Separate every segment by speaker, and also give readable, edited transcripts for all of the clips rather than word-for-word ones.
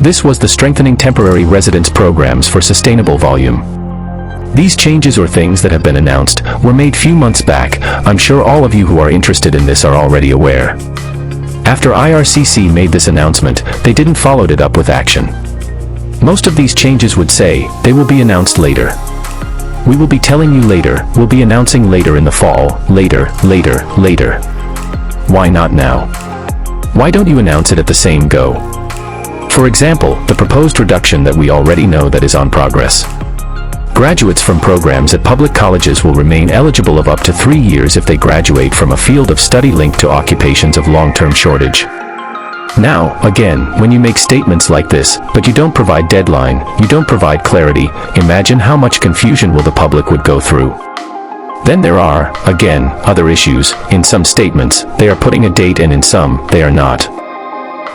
Speaker 1: This was the Strengthening Temporary Residence Programs for Sustainable Volume. These changes or things that have been announced were made few months back. I'm sure all of you who are interested in this are already aware. After IRCC made this announcement, they didn't follow it up with action. Most of these changes would say, they will be announced later. We will be telling you later, we'll be announcing later in the fall, later. Why not now? Why don't you announce it at the same go? For example, the proposed reduction that we already know that is on progress. Graduates from programs at public colleges will remain eligible of up to 3 years if they graduate from a field of study linked to occupations of long-term shortage. Now, again, when you make statements like this, but you don't provide deadline, you don't provide clarity, imagine how much confusion will the public would go through. Then there are, again, other issues. In some statements, they are putting a date and in some, they are not.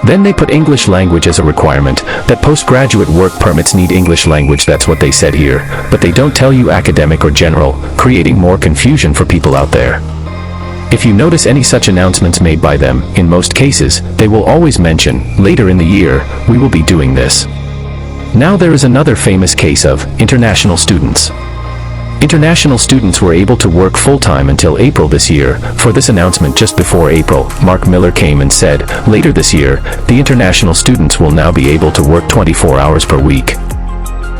Speaker 1: Then they put English language as a requirement, that postgraduate work permits need English language, that's what they said here, but they don't tell you academic or general, creating more confusion for people out there. If you notice any such announcements made by them, in most cases, they will always mention, later in the year, we will be doing this. Now there is another famous case of international students. International students were able to work full-time until April this year. For this announcement just before April, Mark Miller came and said, later this year, the international students will now be able to work 24 hours per week.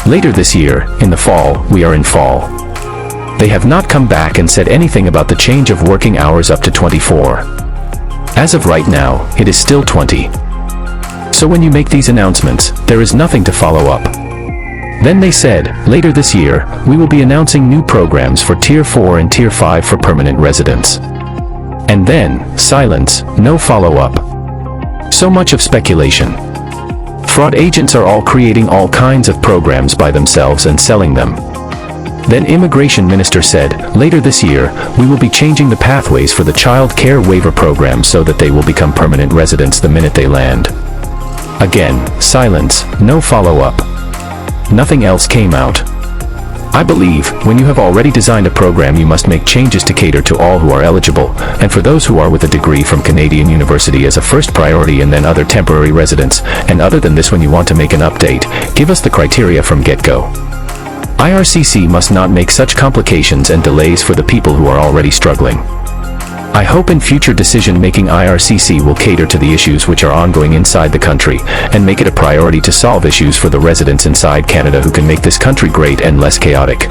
Speaker 1: Later this year, in the fall, we are in fall. They have not come back and said anything about the change of working hours up to 24. As of right now, it is still 20. So when you make these announcements, there is nothing to follow up. Then they said, later this year, we will be announcing new programs for Tier 4 and Tier 5 for permanent residents. And then, silence, no follow-up. So much of speculation. Fraud agents are all creating all kinds of programs by themselves and selling them. Then Immigration Minister said, later this year, we will be changing the pathways for the child care waiver program so that they will become permanent residents the minute they land. Again, silence, no follow-up. Nothing else came out. I believe, when you have already designed a program, you must make changes to cater to all who are eligible, and for those who are with a degree from Canadian University as a first priority, and then other temporary residents. And other than this, when you want to make an update, give us the criteria from get-go. IRCC must not make such complications and delays for the people who are already struggling. I hope in future decision-making IRCC will cater to the issues which are ongoing inside the country, and make it a priority to solve issues for the residents inside Canada who can make this country great and less chaotic.